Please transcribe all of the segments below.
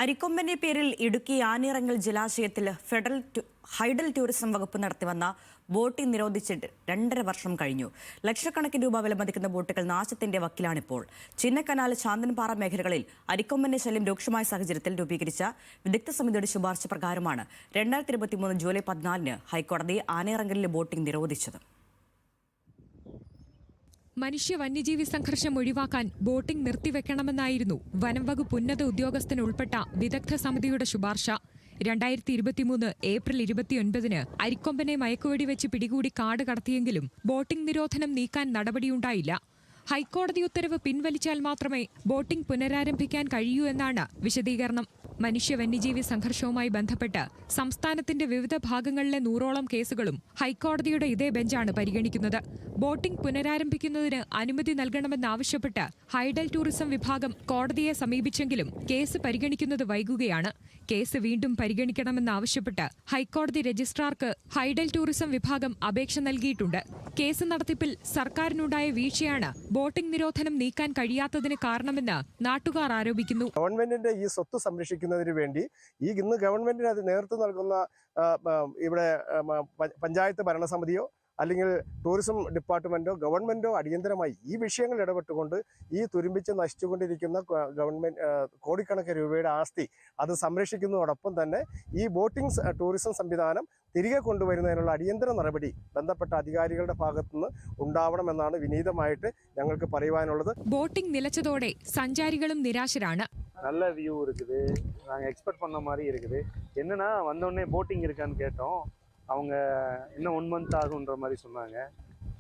അരിക്കൊമ്പന്റെ പേരിൽ Idukki ആനിറങ്ങൽ ജലാശയത്തിൽ hydel tourism വകുപ്പ് നടത്തിവന്ന ബോട്ടിംഗ് നിരോധിച്ചിട്ട് 2.5 വർഷം കഴിഞ്ഞു. ലക്ഷക്കണക്കിന് രൂപ വിലമതിക്കുന്ന ബോട്ടുകൾ നാശത്തിന്റെ വക്കിലാണിപ്പോൾ. ചിന്നക്കനാൽ, ചാന്തൻപാറ മേഖലകളിൽ അരിക്കൊമ്പന്റെ ശല്യം രൂക്ഷമായ സാഹചര്യത്തിൽ രൂപീകരിച്ച വിദഗ്ധ സമിതിയുടെ ശുപാർശ പ്രകാരമാണ് 2023 ജൂലൈ 14 ഹൈക്കോടതി ആനിറങ്ങലിലെ ബോട്ടിംഗ് നിരോധിച്ചത്. മനുഷ്യ വന്യജീവി സംഘർഷം ഒഴിവാക്കാൻ ബോട്ടിംഗ് നിർത്തിവെക്കണമെന്നായിരുന്നു വനം വകുപ്പ് ഉന്നത ഉദ്യോഗസ്ഥനുൾപ്പെട്ട വിദഗ്ധ സമിതിയുടെ ശുപാർശ. 2023 ഏപ്രിൽ 29 അരിക്കൊമ്പനെ മയക്കുവെടിവെച്ച് പിടികൂടി കാട് കടത്തിയെങ്കിലും ബോട്ടിംഗ് നിരോധനം നീക്കാൻ നടപടിയുണ്ടായില്ല. ഹൈക്കോടതി ഉത്തരവ് പിൻവലിച്ചാൽ മാത്രമേ ബോട്ടിംഗ് പുനരാരംഭിക്കാൻ കഴിയൂ എന്നാണ് വിശദീകരണം. മനുഷ്യ വന്യജീവി സംഘർഷവുമായി ബന്ധപ്പെട്ട് സംസ്ഥാനത്തിന്റെ വിവിധ ഭാഗങ്ങളിലെ 100ഓളം കേസുകളും ഹൈക്കോടതിയുടെ ഇതേ ബെഞ്ചാണ് പരിഗണിക്കുന്നത്. ബോട്ടിംഗ് പുനരാരംഭിക്കുന്നതിന് അനുമതി നൽകണമെന്നാവശ്യപ്പെട്ട് ഹൈഡൽ ടൂറിസം വിഭാഗം കോടതിയെ സമീപിച്ചെങ്കിലും കേസ് പരിഗണിക്കുന്നത് വൈകുകയാണ്. കേസ് വീണ്ടും പരിഗണിക്കണമെന്നാവശ്യപ്പെട്ട് ഹൈക്കോടതി രജിസ്ട്രാർക്ക് ഹൈഡൽ ടൂറിസം വിഭാഗം അപേക്ഷ നൽകിയിട്ടുണ്ട്. കേസ് നടത്തിപ്പിൽ സർക്കാരിനുണ്ടായ വീഴ്ചയാണ് ബോട്ടിംഗ് നിരോധനം നീക്കാൻ കഴിയാത്തതിന് കാരണമെന്ന് നാട്ടുകാർ ആരോപിക്കുന്നു. ഗവൺമെന്റിന്റെ ഈ സ്വത്ത് സംരക്ഷിക്കുന്നതിന് വേണ്ടി ഇന്ന് ഗവൺമെന്റിന് അത് നേതൃത്വം നൽകുന്ന ഇവിടെ പഞ്ചായത്ത് ഭരണസമിതിയോ അല്ലെങ്കിൽ ടൂറിസം ഡിപ്പാർട്ട്മെന്റോ ഗവൺമെന്റോ അടിയന്തരമായി ഈ വിഷയങ്ങൾ ഇടപെട്ടുകൊണ്ട് ഈ തുരുമ്പിച്ച് നശിച്ചുകൊണ്ടിരിക്കുന്ന ഗവൺമെന്റ് കോടിക്കണക്കിന് രൂപയുടെ ആസ്തി അത് സംരക്ഷിക്കുന്നതോടൊപ്പം തന്നെ ഈ ബോട്ടിംഗ് ടൂറിസം സംവിധാനം തിരികെ കൊണ്ടുവരുന്നതിനുള്ള അടിയന്തര നടപടി ബന്ധപ്പെട്ട അധികാരികളുടെ ഭാഗത്തുനിന്ന് ഉണ്ടാവണമെന്നാണ് വിനീതമായിട്ട് ഞങ്ങൾക്ക് പറയുവാനുള്ളത്. ബോട്ടിംഗ് നിലച്ചതോടെ സഞ്ചാരികളും നിരാശരാണ്. நல்ல வியூ இருக்குது, நாங்கள் எக்ஸ்பெக்ட் பண்ண மாதிரி இருக்குது. என்னன்னா வந்தோடனே போட்டிங் இருக்கான்னு கேட்டோம். அவங்க இன்னும் 1 month ஆகுன்ற மாதிரி சொன்னாங்க.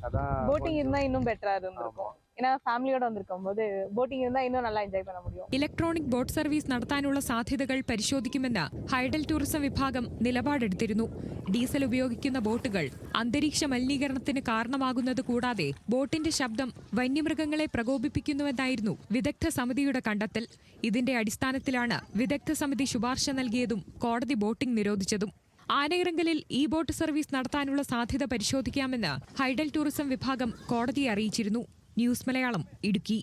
அதான் போட்டிங் இருந்தா இன்னும் பெட்டரா இருந்திருக்கும். ஏன்னா ഫാമിലിയോട് വന്നിരിക്കുമ്പോൾ ബോട്ടിംഗ് இருந்தா இன்னுം നല്ല എൻജോയ് ചെയ്യാൻ முடியும். ഇലക്ട്രോണിക് ബോട്ട് സർവീസ് നടത്താനുള്ള സാധ്യതകൾ പരിശോധിക്കുമെന്ന് ഹൈഡൽ ടൂറിസം വിഭാഗം നിലപാടെടുത്തിരുന്നു. ഡീസൽ ഉപയോഗിക്കുന്ന ബോട്ടുകൾ അന്തരീക്ഷ മലിനീകരണത്തിന് കാരണമാകുന്നത് കൂടാതെ ബോട്ടിന്റെ ശബ്ദം വന്യമൃഗങ്ങളെ പ്രകോപിപ്പിക്കുന്നുവെന്നായിരുന്നു വിദഗ്ധ സമിതിയുടെ കണ്ടെത്തൽ. ഇതിന്റെ അടിസ്ഥാനത്തിലാണ് വിദഗ്ധ സമിതി ശുപാർശ നൽകിയതും കോടതി ബോട്ടിംഗ് നിരോധിച്ചതും. ആനയിറങ്കലിൽ ഈ ബോട്ട് സർവീസ് നടത്താനുള്ള സാധ്യത പരിശോധിക്കാമെന്ന് ഹൈഡൽ ടൂറിസം വിഭാഗം കോടതിയെ അറിയിച്ചിരുന്നു. ന്യൂസ് മലയാളം, ഇടുക്കി.